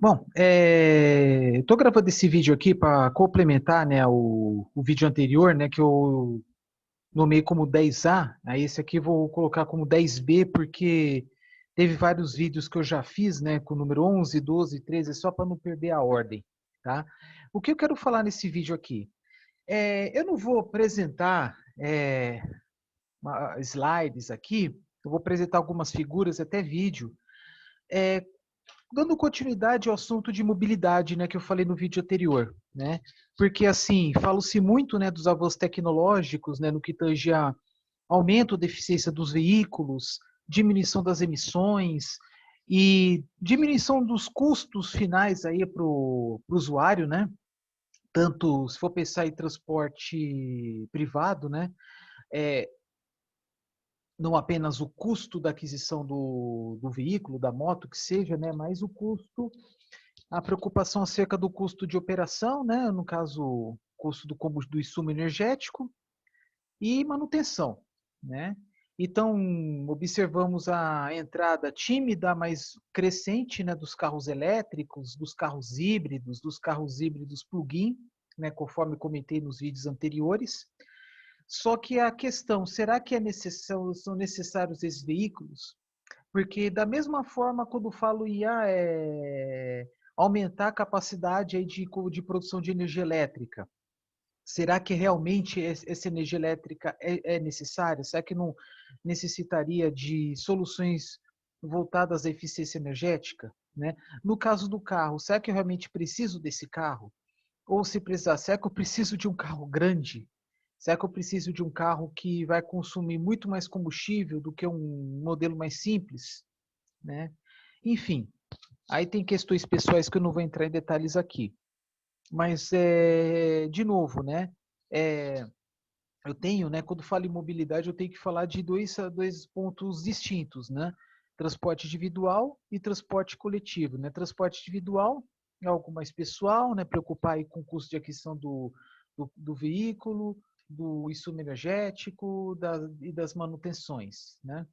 Bom, estou gravando esse vídeo aqui para complementar, né, o vídeo anterior, né, que eu nomeei como 10A. Aí esse aqui eu vou colocar como 10B, porque teve vários vídeos que eu já fiz, né, com o número 11, 12, 13, só para não perder a ordem, tá? O que eu quero falar nesse vídeo aqui? Eu não vou apresentar slides aqui, eu vou apresentar algumas figuras, até vídeo, dando continuidade ao assunto de mobilidade, né, que eu falei no vídeo anterior, né? Porque assim, fala-se muito, né, dos avanços tecnológicos, né, no que tange a aumento da eficiência dos veículos, diminuição das emissões e diminuição dos custos finais aí para o usuário, né? Tanto se for pensar em transporte privado, né? É, não apenas o custo da aquisição do veículo, da moto, que seja, né? Mas o custo, a preocupação acerca do custo de operação, né? No caso, custo do insumo energético e manutenção, né? Então, observamos a entrada tímida, mas crescente, né, dos carros elétricos, dos carros híbridos plug-in, né, conforme comentei nos vídeos anteriores. Só que a questão, será que são necessários esses veículos? Porque da mesma forma, quando falo em aumentar a capacidade aí de produção de energia elétrica, será que realmente essa energia elétrica é necessária? Será que não necessitaria de soluções voltadas à eficiência energética? Né? No caso do carro, será que eu realmente preciso desse carro? Ou se precisar, será que eu preciso de um carro grande? Será que eu preciso de um carro que vai consumir muito mais combustível do que um modelo mais simples? Né? Enfim, aí tem questões pessoais que eu não vou entrar em detalhes aqui. Mas, de novo, né? É, eu tenho, né? Quando falo em mobilidade, eu tenho que falar de dois pontos distintos, né? Transporte individual e transporte coletivo, né? Transporte individual é algo mais pessoal, né? Preocupar aí com o custo de aquisição do veículo, do insumo energético e das manutenções, né?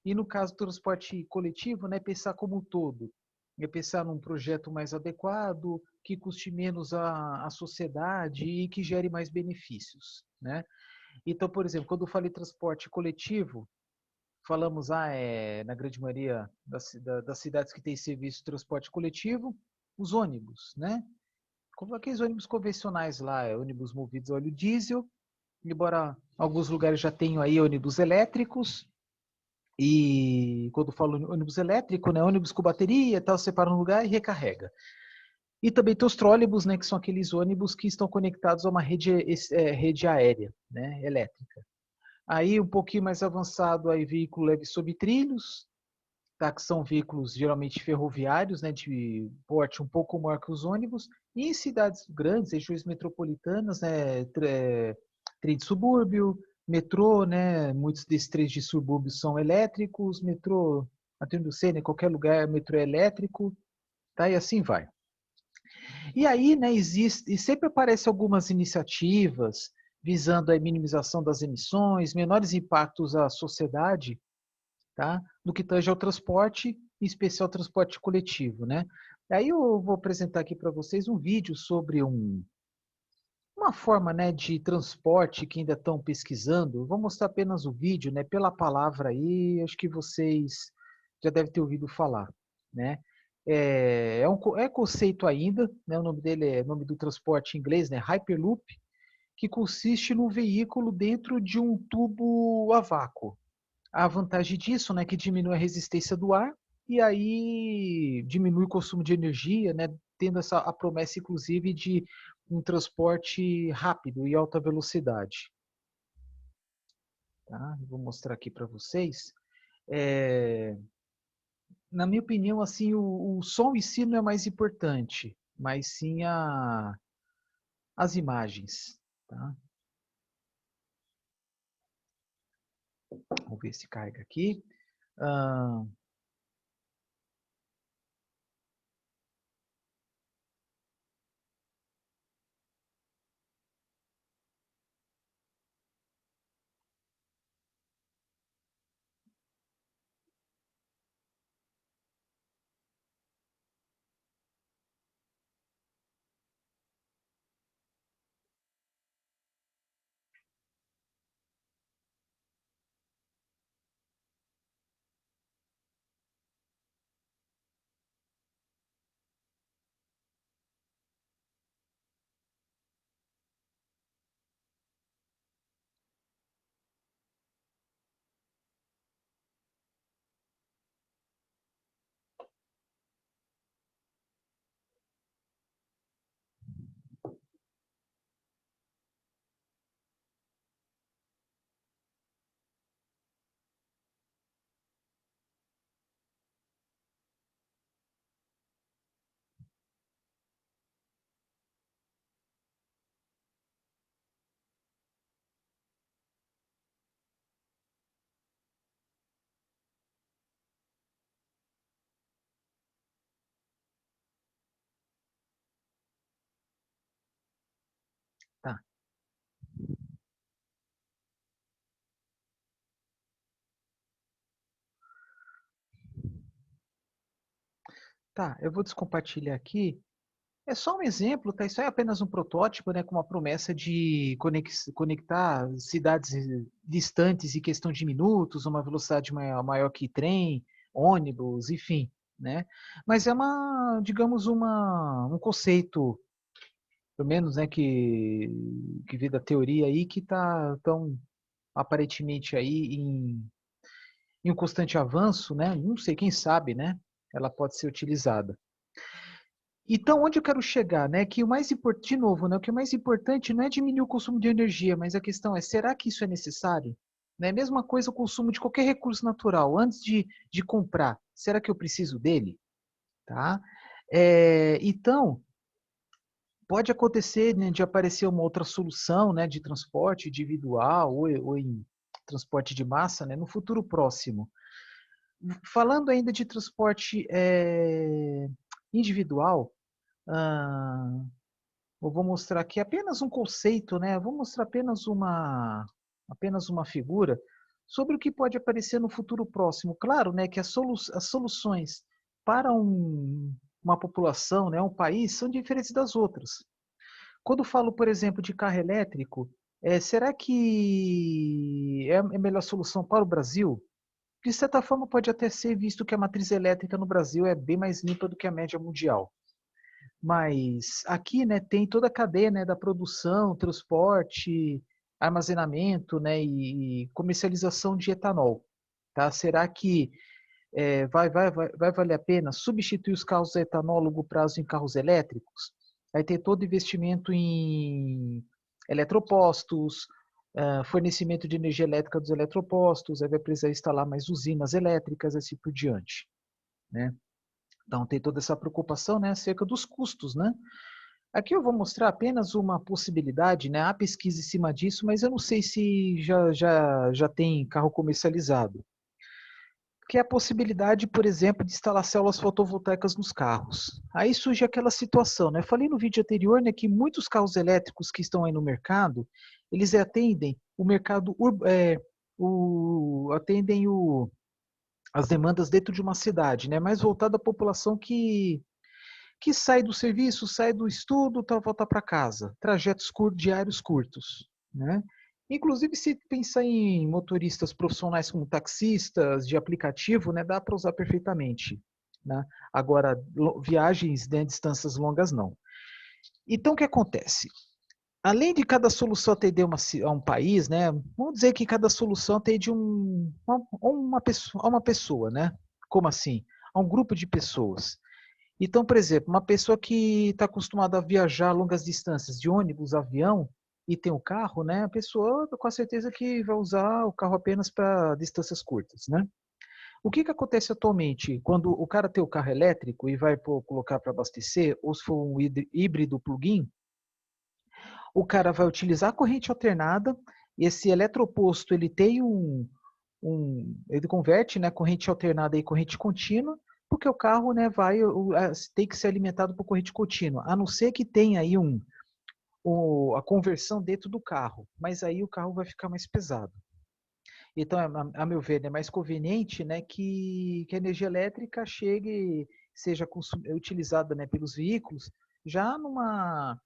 E no caso do transporte coletivo, né, pensar como um todo. É pensar num projeto mais adequado, que custe menos à sociedade e que gere mais benefícios, né? Então, por exemplo, quando eu falei transporte coletivo, falamos na grande maioria das cidades que têm serviço de transporte coletivo, os ônibus, né? Como aqueles ônibus convencionais lá, ônibus movidos a óleo diesel, embora alguns lugares já tenham aí ônibus elétricos, e quando falo ônibus elétrico, né, ônibus com bateria, tal, você para no lugar e recarrega. E também tem os trólebus, né, que são aqueles ônibus que estão conectados a uma rede aérea, né, elétrica. Aí um pouquinho mais avançado, aí veículo leve sob trilhos, tá, que são veículos geralmente ferroviários, né, de porte um pouco maior que os ônibus. E em cidades grandes, regiões metropolitanas, né, trem de subúrbio, metrô, né, muitos desses trens de subúrbio são elétricos, metrô, atendo ser, né, qualquer lugar, metrô é elétrico, tá, e assim vai. E aí, né, existe, e sempre aparecem algumas iniciativas visando a minimização das emissões, menores impactos à sociedade, tá? No que tange ao transporte, em especial transporte coletivo, né? Aí eu vou apresentar aqui para vocês um vídeo sobre uma forma, né, de transporte que ainda estão pesquisando. Eu vou mostrar apenas o vídeo, né? Pela palavra aí, acho que vocês já devem ter ouvido falar, né? É conceito ainda, né? O nome dele é nome do transporte em inglês, né? Hyperloop, que consiste num veículo dentro de um tubo a vácuo. A vantagem disso, né, é que diminui a resistência do ar e aí diminui o consumo de energia, né, tendo a promessa, inclusive, de um transporte rápido e alta velocidade. Tá? Vou mostrar aqui para vocês. É, na minha opinião, assim, o som em si não é mais importante, mas sim as imagens. Tá? Vamos ver se carrega aqui. Ah, Tá, eu vou descompartilhar aqui. É só um exemplo, tá? Isso é apenas um protótipo, né, com uma promessa de conectar cidades distantes em questão de minutos, uma velocidade maior que trem, ônibus, enfim, né? Mas é uma, digamos, um conceito, pelo menos, né, que vê da teoria aí, que está tão aparentemente aí em um constante avanço, né? Não sei, quem sabe, né? Ela pode ser utilizada. Então, onde eu quero chegar, né? Que o mais importante, de novo, né? O que é mais importante não é diminuir o consumo de energia, mas a questão é, será que isso é necessário? Né? Mesma coisa o consumo de qualquer recurso natural. Antes de comprar, será que eu preciso dele? Tá? Então, pode acontecer, né, de aparecer uma outra solução, né, de transporte individual ou em transporte de massa, né, no futuro próximo. Falando ainda de transporte individual, ah, eu vou mostrar aqui apenas um conceito, né? Eu vou mostrar apenas uma figura sobre o que pode aparecer no futuro próximo. Claro, né, que as soluções para uma população, né, um país, são diferentes das outras. Quando falo, por exemplo, de carro elétrico, será que é a melhor solução para o Brasil? De certa forma, pode até ser visto que a matriz elétrica no Brasil é bem mais limpa do que a média mundial. Mas aqui, né, tem toda a cadeia, né, da produção, transporte, armazenamento, né, e comercialização de etanol. Tá? Será que vai valer a pena substituir os carros a etanol a longo prazo em carros elétricos? Vai ter todo investimento em eletropostos, fornecimento de energia elétrica dos eletropostos, aí vai precisar instalar mais usinas elétricas, assim por diante, né? Então tem toda essa preocupação, né, acerca dos custos, né? Aqui eu vou mostrar apenas uma possibilidade, né? Há pesquisa em cima disso, mas eu não sei se já tem carro comercializado. Que é a possibilidade, por exemplo, de instalar células fotovoltaicas nos carros. Aí surge aquela situação, né? Eu falei no vídeo anterior, né, que muitos carros elétricos que estão aí no mercado, eles atendem o mercado, atendem as demandas dentro de uma cidade, né? Mais voltada à população que sai do serviço, sai do estudo, tá, volta para casa. Trajetos diários curtos, né? Inclusive, se pensar em motoristas profissionais como taxistas de aplicativo, né, dá para usar perfeitamente. Né? Agora, viagens, né, distâncias longas, não. Então, o que acontece? Além de cada solução atender a um país, né, vamos dizer que cada solução atende a uma pessoa, né? Como assim? A um grupo de pessoas. Então, por exemplo, uma pessoa que está acostumada a viajar longas distâncias de ônibus, avião e tem o carro, né? A pessoa com a certeza que vai usar o carro apenas para distâncias curtas, né? O que acontece atualmente quando o cara tem o carro elétrico e vai colocar para abastecer, ou se for um híbrido plug-in, o cara vai utilizar a corrente alternada. Esse eletroposto ele tem ele converte, né, corrente alternada em corrente contínua, porque o carro, né, tem que ser alimentado por corrente contínua, a não ser que tenha aí a conversão dentro do carro, mas aí o carro vai ficar mais pesado. Então, a meu ver, é mais conveniente, né, que a energia elétrica seja utilizada, né, pelos veículos já numa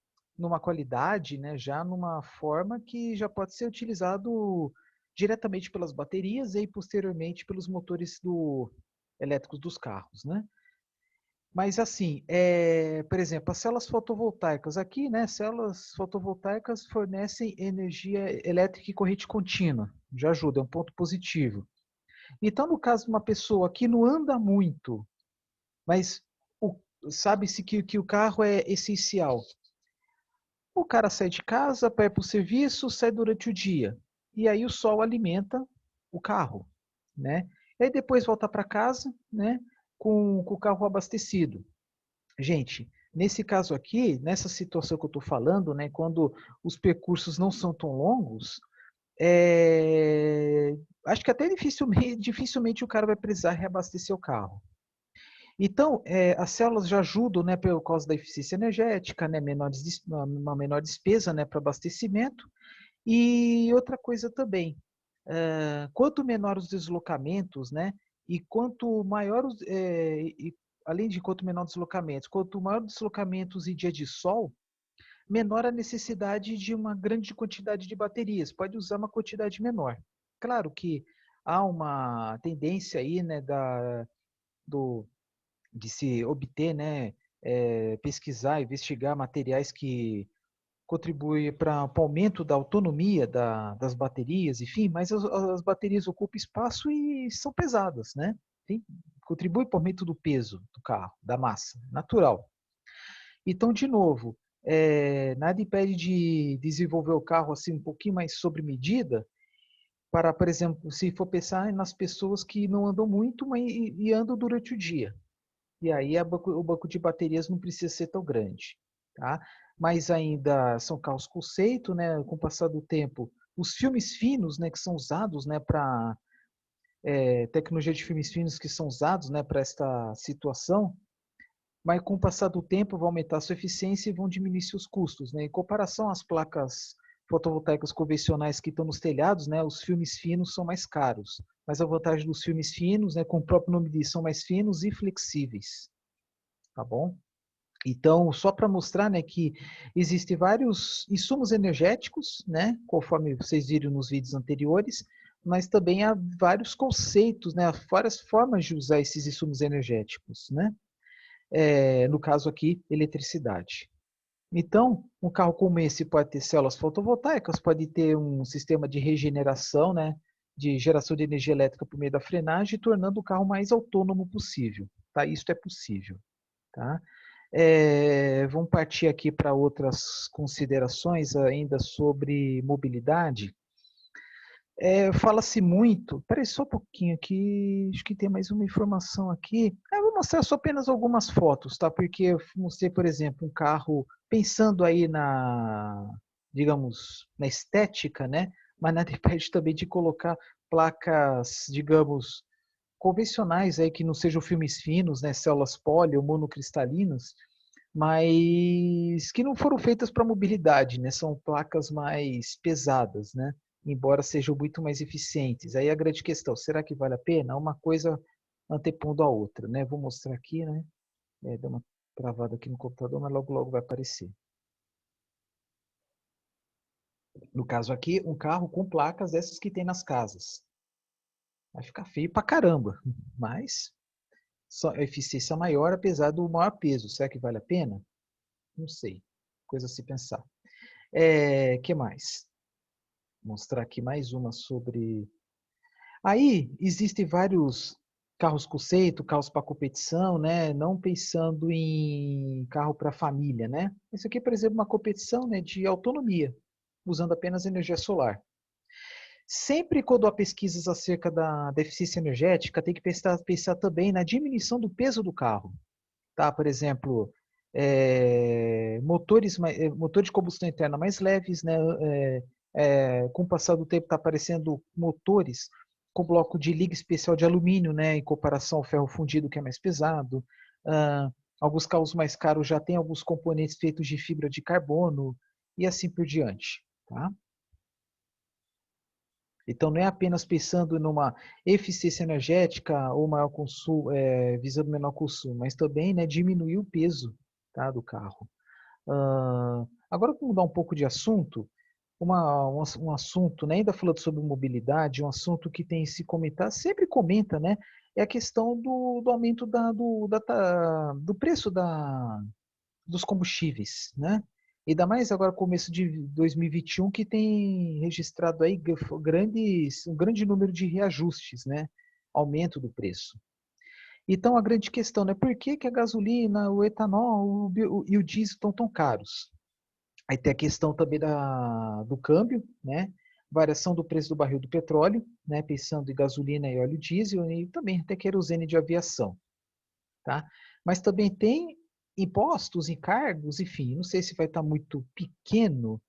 qualidade, né, já numa forma que já pode ser utilizado diretamente pelas baterias e posteriormente pelos motores elétricos dos carros, né? Mas assim, por exemplo, as células fotovoltaicas aqui, né? Células fotovoltaicas fornecem energia elétrica e corrente contínua. Já ajuda, é um ponto positivo. Então, no caso de uma pessoa que não anda muito, mas sabe-se que o carro é essencial. O cara sai de casa, vai para o serviço, sai durante o dia. E aí o sol alimenta o carro, né? E aí depois volta para casa, né? Com o carro abastecido. Gente, nesse caso aqui, nessa situação que eu estou falando, né, quando os percursos não são tão longos, acho que até dificilmente o cara vai precisar reabastecer o carro. Então, as células já ajudam, né, por causa da eficiência energética, né, uma menor despesa, né, para abastecimento. E outra coisa também, quanto menor os deslocamentos, né, e quanto maior além de quanto menor deslocamentos, quanto maior deslocamentos e dia de sol, menor a necessidade de uma grande quantidade de baterias. Pode usar uma quantidade menor. Claro que há uma tendência aí, né, de se obter, né, pesquisar, investigar materiais que contribuem para o aumento da autonomia das baterias, enfim, mas as baterias ocupam espaço e são pesadas, né? Contribui para o aumento do peso do carro, da massa, natural. Então, de novo, nada impede de desenvolver o carro assim um pouquinho mais sobre medida, para, por exemplo, se for pensar nas pessoas que não andam muito e andam durante o dia. E aí o banco de baterias não precisa ser tão grande, tá? Mas ainda são carros conceito, né? Com o passar do tempo, os filmes finos, né, que são usados, né, para tecnologia de filmes finos que são usados, né, para esta situação, mas com o passar do tempo vão aumentar a sua eficiência e vão diminuir seus custos, né? Em comparação às placas fotovoltaicas convencionais que estão nos telhados, né, os filmes finos são mais caros. Mas a vantagem dos filmes finos, né, com o próprio nome diz, são mais finos e flexíveis, tá bom? Então, só para mostrar, né, que existem vários insumos energéticos, né, conforme vocês viram nos vídeos anteriores, mas também há vários conceitos, né, várias formas de usar esses insumos energéticos, né? No caso aqui, eletricidade. Então, um carro como esse pode ter células fotovoltaicas, pode ter um sistema de regeneração, né, de geração de energia elétrica por meio da frenagem, tornando o carro mais autônomo possível. Tá? Isso é possível. Tá? Vamos partir aqui para outras considerações ainda sobre mobilidade. Fala-se muito. Peraí, só um pouquinho aqui. Acho que tem mais uma informação aqui. Eu vou mostrar só apenas algumas fotos, tá? Porque eu mostrei, por exemplo, um carro pensando aí digamos, na estética, né? Mas nada impede também de colocar placas, digamos, convencionais aí que não sejam filmes finos, né? Células poli ou monocristalinas, mas que não foram feitas para mobilidade, né? São placas mais pesadas, né? Embora sejam muito mais eficientes. Aí a grande questão, será que vale a pena? Uma coisa antepondo a outra, né? Vou mostrar aqui, né? Dá uma travada aqui no computador, mas logo logo vai aparecer. No caso aqui, um carro com placas dessas que tem nas casas. Vai ficar feio pra caramba, mas a eficiência maior, apesar do maior peso. Será que vale a pena? Não sei. Coisa a se pensar. Que mais? Vou mostrar aqui mais uma sobre... Aí, existem vários carros conceito, carros para competição, né? Não pensando em carro para família, né? Isso aqui, por exemplo, é uma competição, né, de autonomia, usando apenas energia solar. Sempre quando há pesquisas acerca da eficiência energética, tem que pensar também na diminuição do peso do carro. Tá? Por exemplo, motor de combustão interna mais leves, né? Com o passar do tempo está aparecendo motores com bloco de liga especial de alumínio, né? Em comparação ao ferro fundido, que é mais pesado. Alguns carros mais caros já têm alguns componentes feitos de fibra de carbono e assim por diante. Tá? Então, não é apenas pensando numa eficiência energética ou maior consumo, visando menor consumo, mas também, né, diminuir o peso, tá, do carro. Agora, vamos mudar um pouco de assunto. Um assunto, né, ainda falando sobre mobilidade, um assunto que tem se comentar, sempre comenta, né, é a questão do aumento do preço dos combustíveis, né? Ainda mais agora começo de 2021 que tem registrado aí um grande número de reajustes, né? Aumento do preço. Então a grande questão, né? Por que a gasolina, o etanol e o diesel estão tão caros? Aí tem a questão também do câmbio, né? Variação do preço do barril do petróleo, né? Pensando em gasolina e óleo diesel e também até querosene de aviação, tá? Mas também tem impostos, encargos, enfim, não sei se vai estar muito pequeno,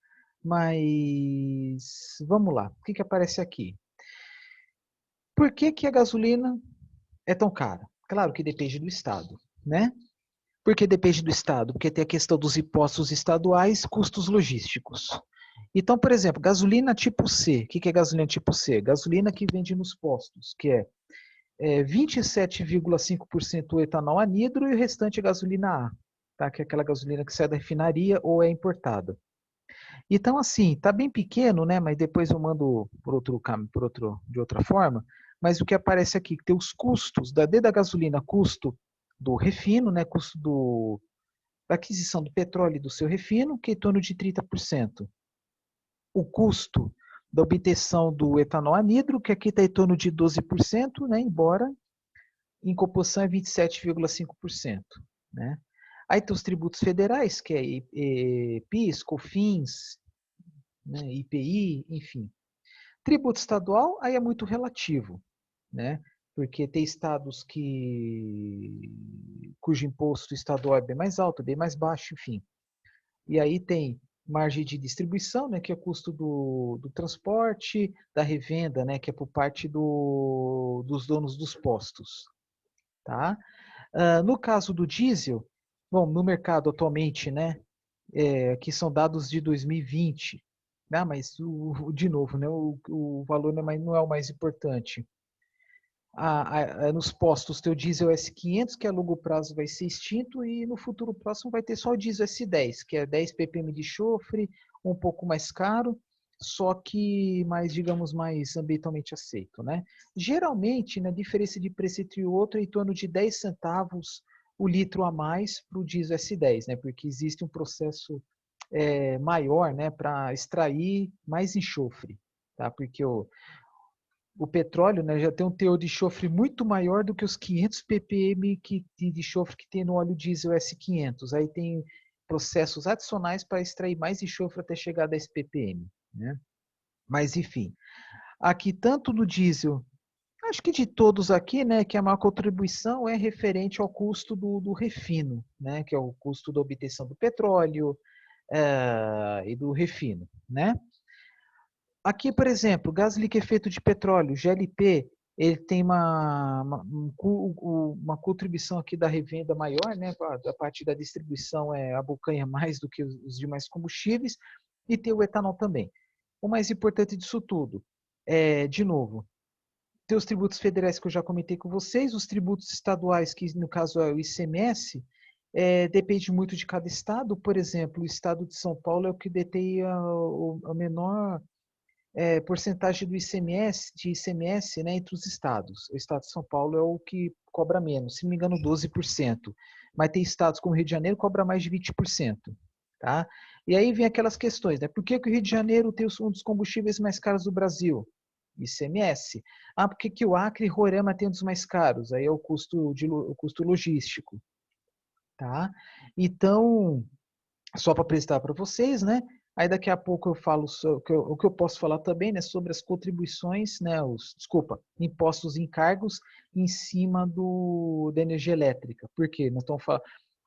mas vamos lá. O que aparece aqui? Por que a gasolina é tão cara? Claro que depende do estado, né? Por que depende do estado? Porque tem a questão dos impostos estaduais, custos logísticos. Então, por exemplo, gasolina tipo C. O que é gasolina tipo C? Gasolina que vende nos postos, que é 27,5% etanol anidro e o restante é gasolina A, tá? Que é aquela gasolina que sai da refinaria ou é importada. Então, assim, tá bem pequeno, né? Mas depois eu mando de outra forma. Mas o que aparece aqui, que tem os custos desde a gasolina, custo do refino, né? Custo da aquisição do petróleo e do seu refino, que é em torno de 30%. O custo da obtenção do etanol anidro, que aqui está em torno de 12%, né? Embora em composição é 27,5%, né? Aí tem os tributos federais, que é PIS, COFINS, né, IPI, enfim. Tributo estadual, aí é muito relativo, né? Porque tem estados cujo imposto estadual é bem mais alto, bem mais baixo, enfim. E aí tem margem de distribuição, né, que é o custo do transporte, da revenda, né, que é por parte dos donos dos postos, tá? No caso do diesel, bom, no mercado atualmente, né, aqui são dados de 2020, né, mas, de novo, né, o valor não é o mais importante. Nos postos tem o diesel S500, que a longo prazo vai ser extinto, e no futuro próximo vai ter só o diesel S10, que é 10 ppm de enxofre, um pouco mais caro, só que mais, digamos, mais ambientalmente aceito, né? Geralmente, na diferença de preço entre o outro é em torno de 10 centavos o litro a mais para o diesel S10, né? Porque existe um processo maior, né, para extrair mais enxofre, tá? Porque o petróleo, né, já tem um teor de enxofre muito maior do que os 500 ppm de enxofre que tem no óleo diesel S500. Aí tem processos adicionais para extrair mais enxofre até chegar a 10 ppm, né? Mas enfim, aqui tanto no diesel, acho que de todos aqui, né, que a maior contribuição é referente ao custo do refino, né, que é o custo da obtenção do petróleo e do refino, né? Aqui, por exemplo, gás liquefeito de petróleo, GLP, ele tem uma contribuição aqui da revenda maior, né? A parte da distribuição abocanha mais do que os demais combustíveis, e tem o etanol também. O mais importante disso tudo de novo, tem os tributos federais que eu já comentei com vocês, os tributos estaduais, que no caso é o ICMS, depende muito de cada estado. Por exemplo, o estado de São Paulo é o que detém a menor porcentagem do ICMS, né, entre os estados. O estado de São Paulo é o que cobra menos, se não me engano, 12%. Mas tem estados como o Rio de Janeiro que cobra mais de 20%. Tá? E aí vem aquelas questões, né? Por que o Rio de Janeiro tem um dos combustíveis mais caros do Brasil? ICMS. Por que o Acre e Roraima tem um dos mais caros? Aí é o custo logístico. Tá? Então, só para apresentar para vocês, né? Aí daqui a pouco eu falo o que eu posso falar também, né, sobre as contribuições, né, impostos e encargos em cima da energia elétrica. Por quê? Nós estamos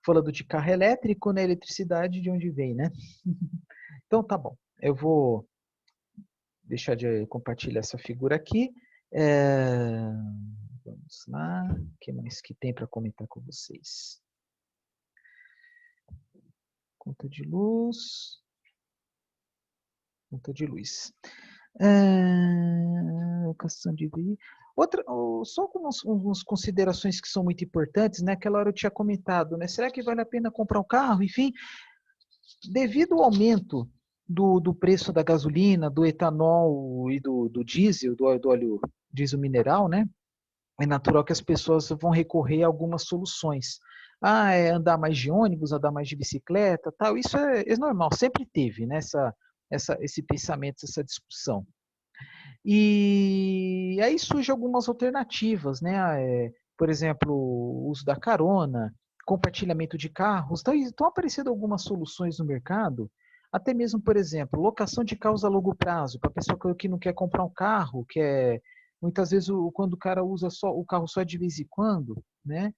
falando de carro elétrico, né, eletricidade de onde vem, né? Então tá bom. Eu vou deixar de compartilhar essa figura aqui. Vamos lá. O que mais que tem para comentar com vocês? Conta de luz. Conta de luz. Questão de só algumas considerações que são muito importantes, né? Aquela hora eu tinha comentado, né? Será que vale a pena comprar um carro? Enfim, devido ao aumento do preço da gasolina, do etanol e do diesel, do óleo diesel mineral, né? É natural que as pessoas vão recorrer a algumas soluções. Andar mais de ônibus, andar mais de bicicleta, tal. Isso é normal, sempre teve, né? Esse pensamento, essa discussão. E aí surgem algumas alternativas, né? Por exemplo, o uso da carona, compartilhamento de carros. Então, estão aparecendo algumas soluções no mercado, até mesmo, por exemplo, locação de carros a longo prazo, para a pessoa que não quer comprar um carro, muitas vezes quando o cara usa o carro só de vez em quando, né?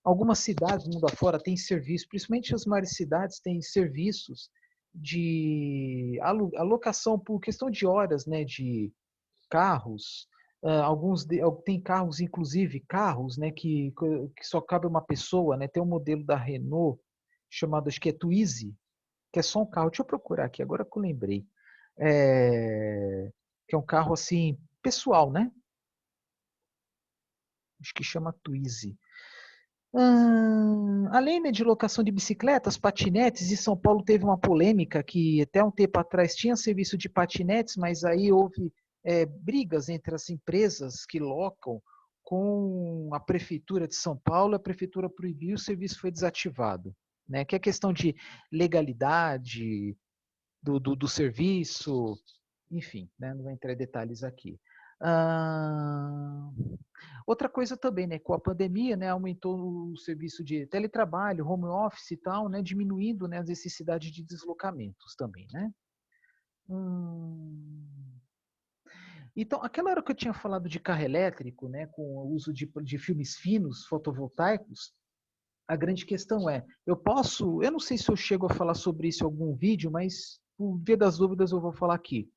Algumas cidades do mundo afora têm serviços, principalmente as maiores cidades têm serviços de alocação por questão de horas, né, de carros. Tem carros, inclusive carros, né, que só cabe uma pessoa, né? Tem um modelo da Renault chamado, acho que é Twizy, que é só um carro. Deixa eu procurar aqui, agora que eu lembrei. Que é um carro assim pessoal, né? acho que chama Twizy. Além, né, de locação de bicicletas, patinetes, e São Paulo teve uma polêmica que até um tempo atrás tinha serviço de patinetes, mas aí houve brigas entre as empresas que locam com a prefeitura de São Paulo. A prefeitura proibiu, o serviço foi desativado, né? Que é questão de legalidade do serviço, enfim, né? Não vou entrar em detalhes aqui. Ah, outra coisa também, né, com a pandemia, né, aumentou o serviço de teletrabalho, home office e tal, né, diminuindo, né, as necessidades de deslocamentos também, né. Hum, Então, aquela hora que eu tinha falado de carro elétrico, né, com o uso de filmes finos, fotovoltaicos, a grande questão é, eu não sei se eu chego a falar sobre isso em algum vídeo, mas por via das dúvidas eu vou falar aqui.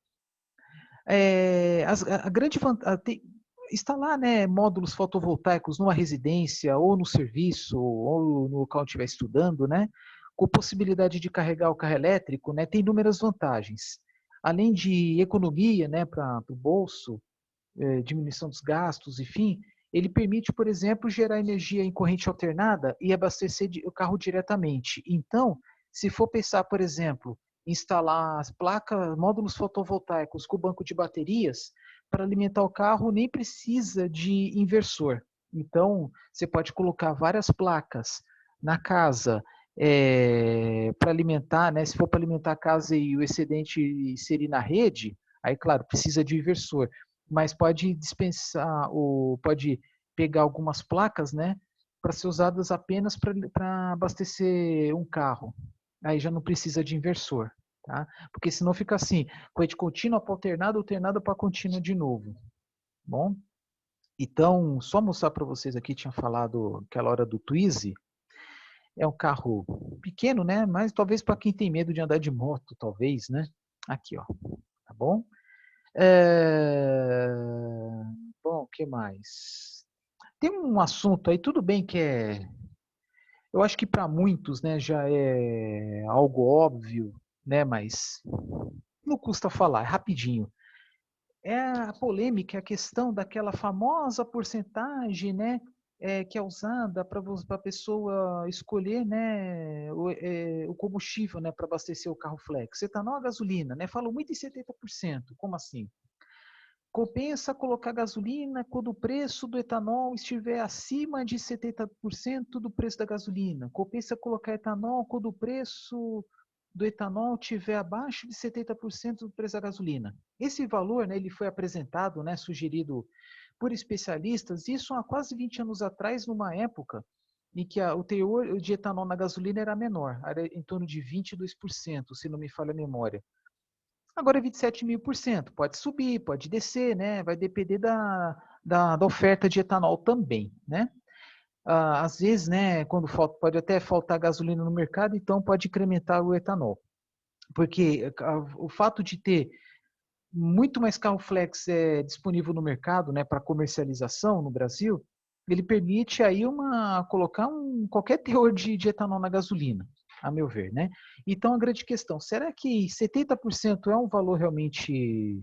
A grande vantagem, instalar, né, módulos fotovoltaicos numa residência ou no serviço ou no local onde estiver estudando, né, com possibilidade de carregar o carro elétrico, né, tem inúmeras vantagens. Além de economia, né, para o bolso, diminuição dos gastos, enfim, ele permite, por exemplo, gerar energia em corrente alternada e abastecer o carro diretamente. Então, se for pensar, por exemplo, instalar as placas, módulos fotovoltaicos com banco de baterias, para alimentar o carro nem precisa de inversor. Então, você pode colocar várias placas na casa para alimentar, né? Se for para alimentar a casa e o excedente inserir na rede, aí, claro, precisa de inversor, mas pode dispensar ou pode pegar algumas placas, né, para ser usadas apenas para abastecer um carro. Aí já não precisa de inversor, tá? Porque senão fica assim, corrente contínua para alternada, alternada para contínua de novo. Bom, então, só mostrar para vocês aqui, tinha falado aquela hora do Twizy, é um carro pequeno, né? Mas talvez para quem tem medo de andar de moto, talvez, né? Aqui, ó, tá bom? É... Bom, o que mais? Tem um assunto aí, tudo bem que eu acho que para muitos, né, já é algo óbvio, né, mas não custa falar, é rapidinho. É a polêmica, a questão daquela famosa porcentagem, né, que é usada para a pessoa escolher, né, o combustível, né, para abastecer o carro flex. Etanol ou gasolina, né? Falam muito em 70%. Como assim? Compensa colocar gasolina quando o preço do etanol estiver acima de 70% do preço da gasolina. Compensa colocar etanol quando o preço do etanol estiver abaixo de 70% do preço da gasolina. Esse valor, né, ele foi apresentado, né, sugerido por especialistas, isso há quase 20 anos atrás, numa época em que o teor de etanol na gasolina era menor, era em torno de 22%, se não me falha a memória. Agora é 27.000%. Pode subir, pode descer, né? Vai depender da oferta de etanol também, né? Às vezes, né, quando falta, pode até faltar gasolina no mercado, então pode incrementar o etanol. Porque o fato de ter muito mais carro flex disponível no mercado, né, para comercialização no Brasil, ele permite aí colocar qualquer teor de etanol na gasolina, a meu ver, né? Então a grande questão, será que 70% é um valor realmente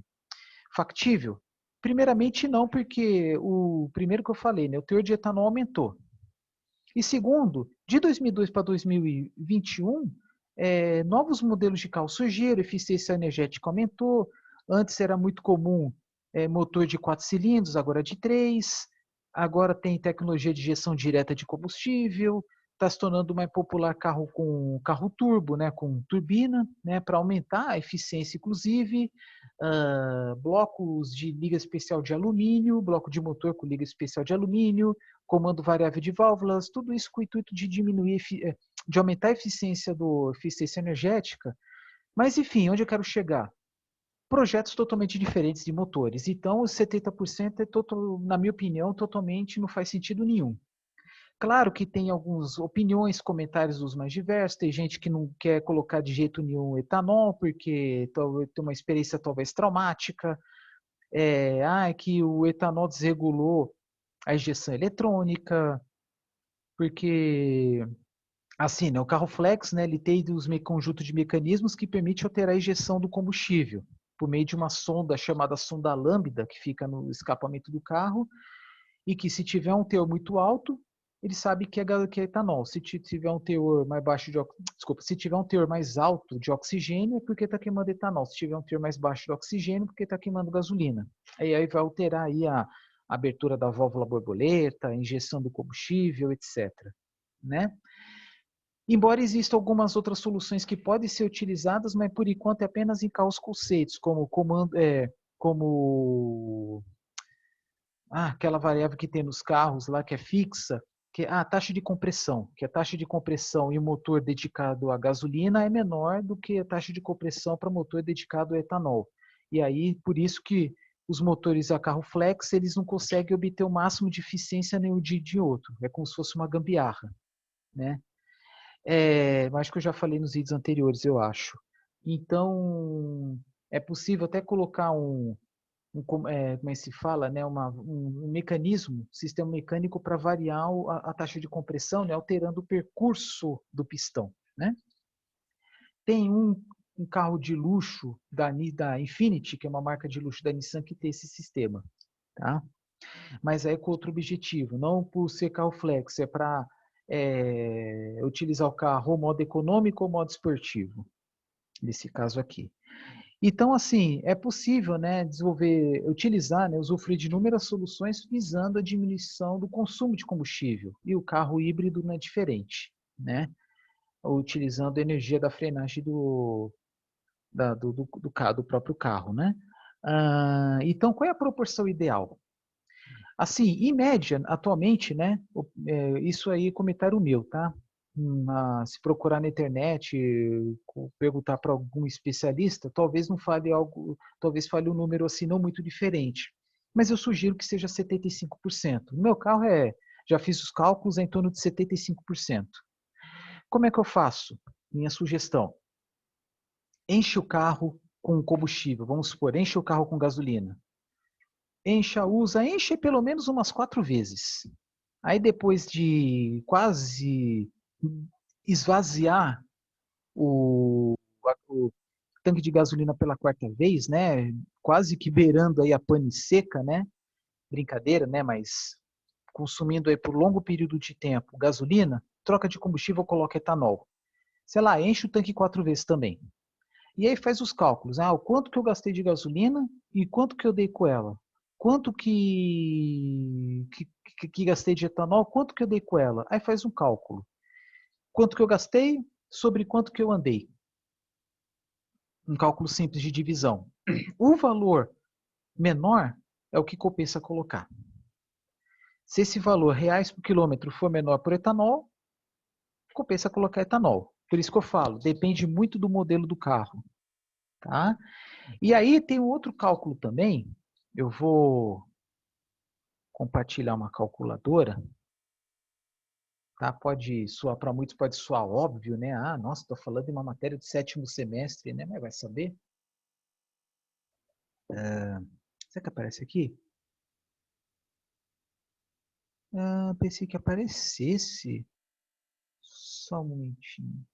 factível? Primeiramente não, porque o primeiro que eu falei, né, o teor de etanol aumentou. E segundo, de 2002 para 2021, novos modelos de carro surgiram, eficiência energética aumentou. Antes era muito comum motor de 4 cilindros, agora de 3. Agora tem tecnologia de injeção direta de combustível. Está se tornando mais popular carro turbo, né, com turbina, né, para aumentar a eficiência, inclusive. Blocos de liga especial de alumínio, bloco de motor com liga especial de alumínio, comando variável de válvulas, tudo isso com o intuito de diminuir, de aumentar a eficiência energética. Mas, enfim, onde eu quero chegar? Projetos totalmente diferentes de motores. Então, os 70% na minha opinião, totalmente não faz sentido nenhum. Claro que tem algumas opiniões, comentários dos mais diversos. Tem gente que não quer colocar de jeito nenhum etanol, porque tem uma experiência talvez traumática. É que o etanol desregulou a injeção eletrônica, porque assim, né, o carro flex, né, ele tem os conjunto de mecanismos que permite alterar a injeção do combustível por meio de uma sonda chamada sonda lambda, que fica no escapamento do carro, e que se tiver um teor muito alto, ele sabe que é etanol. Se tiver um teor mais baixo de desculpa, se tiver um teor mais alto de oxigênio, é porque está queimando etanol. Se tiver um teor mais baixo de oxigênio, é porque está queimando gasolina. Aí vai alterar aí a abertura da válvula borboleta, a injeção do combustível, etc. Né? Embora existam algumas outras soluções que podem ser utilizadas, mas por enquanto é apenas em carros conceitos, como aquela variável que tem nos carros lá que é fixa, que é a taxa de compressão, que a taxa de compressão em um motor dedicado à gasolina é menor do que a taxa de compressão para motor dedicado ao etanol. E aí, por isso que os motores a carro flex, eles não conseguem obter o máximo de eficiência nenhum de outro. É como se fosse uma gambiarra, né? Mas acho que eu já falei nos vídeos anteriores, eu acho. Então, é possível até colocar como é que se fala, né, um mecanismo, sistema mecânico para variar a taxa de compressão, né, alterando o percurso do pistão. Né? Tem um carro de luxo da Infiniti, que é uma marca de luxo da Nissan, que tem esse sistema. Tá? Mas é com outro objetivo, não por ser carro flex, é para utilizar o carro ou modo econômico ou modo esportivo, nesse caso aqui. Então, assim, é possível, né, utilizar, né, usufruir de inúmeras soluções visando a diminuição do consumo de combustível. E o carro híbrido não é diferente, né? Utilizando a energia da frenagem do próprio carro, né? Então, qual é a proporção ideal? Assim, em média, atualmente, né? Isso aí é comentário meu, tá? Se procurar na internet, perguntar para algum especialista, talvez não fale algo, talvez fale um número assim não muito diferente. Mas eu sugiro que seja 75%. No meu carro já fiz os cálculos, é em torno de 75%. Como é que eu faço? Minha sugestão: enche o carro com combustível, vamos supor, enche o carro com gasolina. Enche pelo menos umas 4 vezes. Aí depois de quase esvaziar o tanque de gasolina pela quarta vez, né? Quase que beirando aí a pane seca, né? Brincadeira, né? Mas consumindo aí por longo período de tempo gasolina, troca de combustível, coloca etanol. Sei lá, enche o tanque 4 vezes também. E aí faz os cálculos. O quanto que eu gastei de gasolina e quanto que eu dei com ela? Quanto que gastei de etanol, quanto que eu dei com ela? Aí faz um cálculo. Quanto que eu gastei sobre quanto que eu andei. Um cálculo simples de divisão. O valor menor é o que compensa colocar. Se esse valor reais por quilômetro for menor por etanol, compensa colocar etanol. Por isso que eu falo, depende muito do modelo do carro. Tá? E aí tem um outro cálculo também. Eu vou compartilhar uma calculadora. Tá? Pode soar, para muitos pode soar óbvio, né? Nossa, estou falando de uma matéria de 7º semestre, né? Mas vai saber. Será que aparece aqui? Pensei que aparecesse. Só um momentinho.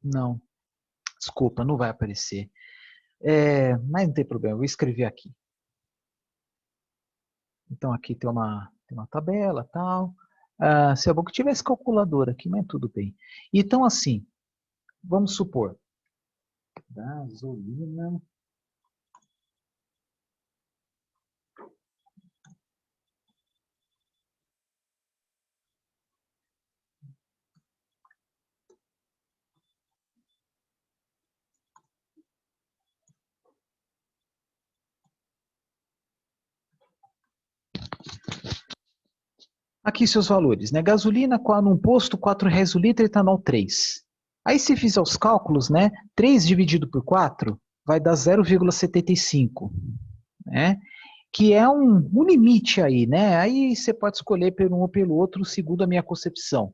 Não, desculpa, não vai aparecer. Mas não tem problema, eu vou escrever aqui. Então aqui tem uma tabela, tal. Se é bom que tivesse calculadora aqui, mas tudo bem. Então assim, vamos supor, gasolina. Aqui seus valores, né? Gasolina num posto, R$ 4 o litro, etanol 3. Aí se fizer os cálculos, né? 3 dividido por 4 vai dar 0,75, né? Que é um limite aí, né? Aí você pode escolher pelo um ou pelo outro, segundo a minha concepção.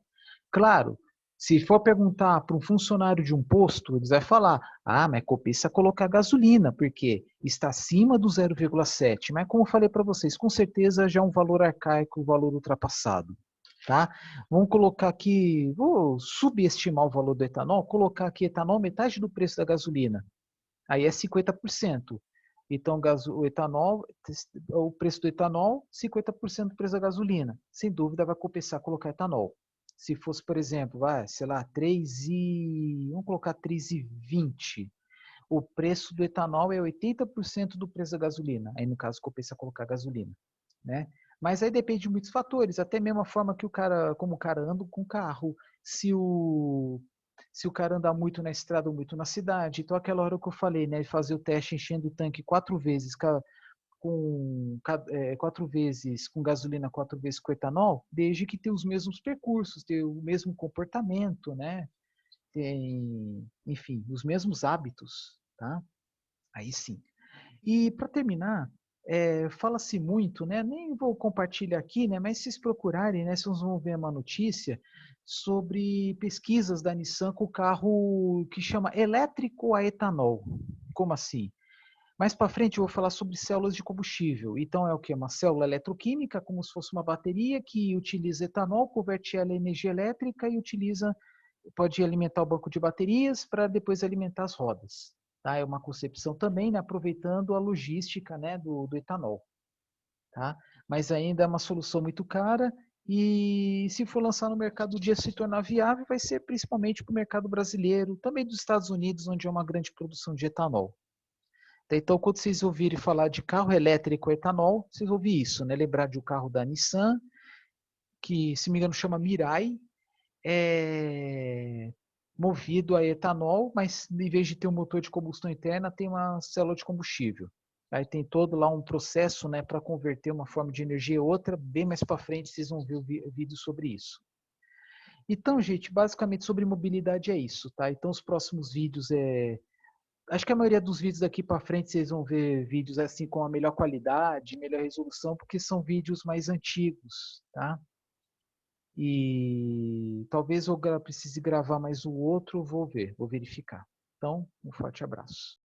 Claro, se for perguntar para um funcionário de um posto, eles vão falar, mas compensa colocar gasolina, porque está acima do 0,7. Mas como eu falei para vocês, com certeza já é um valor arcaico, um valor ultrapassado. tá? Vamos colocar aqui, vou subestimar o valor do etanol, colocar aqui etanol metade do preço da gasolina. Aí é 50%. Então, o etanol, o preço do etanol, 50% do preço da gasolina. Sem dúvida vai compensar colocar etanol. Se fosse, por exemplo, sei lá, vamos colocar 3,20. O preço do etanol é 80% do preço da gasolina. Aí, no caso, compensa colocar gasolina, né? Mas aí depende de muitos fatores, até mesmo a forma que o cara, como o cara anda com o carro, se o se o cara andar muito na estrada ou muito na cidade. Então, aquela hora que eu falei, né, fazer o teste enchendo o tanque 4 vezes quatro vezes com gasolina, 4 vezes com etanol, desde que tenha os mesmos percursos, tenha o mesmo comportamento, né? Tem, enfim, os mesmos hábitos, tá? Aí sim. E para terminar, fala-se muito, né? Nem vou compartilhar aqui, né? Mas se vocês procurarem, né? Vocês vão ver uma notícia sobre pesquisas da Nissan com o carro que chama elétrico a etanol. Como assim? Mais para frente eu vou falar sobre células de combustível. Então é o que? Uma célula eletroquímica, como se fosse uma bateria que utiliza etanol, converte ela em energia elétrica e pode alimentar o banco de baterias para depois alimentar as rodas. Tá? É uma concepção também, né, aproveitando a logística, né, do etanol. Tá? Mas ainda é uma solução muito cara e se for lançar no mercado, o dia se tornar viável, vai ser principalmente para o mercado brasileiro, também dos Estados Unidos, onde é uma grande produção de etanol. Então, quando vocês ouvirem falar de carro elétrico etanol, vocês vão ouvir isso, né? Lembrar de um carro da Nissan, que, se não me engano, chama Mirai, é movido a etanol, mas em vez de ter um motor de combustão interna, tem uma célula de combustível. Aí tem todo lá um processo, né, para converter uma forma de energia em outra. Bem mais para frente vocês vão ver o vídeo sobre isso. Então, gente, basicamente sobre mobilidade é isso, tá? Então, os próximos vídeos acho que a maioria dos vídeos daqui para frente vocês vão ver vídeos assim com a melhor qualidade, melhor resolução, porque são vídeos mais antigos, tá? E talvez eu precise gravar mais um outro, vou ver, vou verificar. Então, um forte abraço.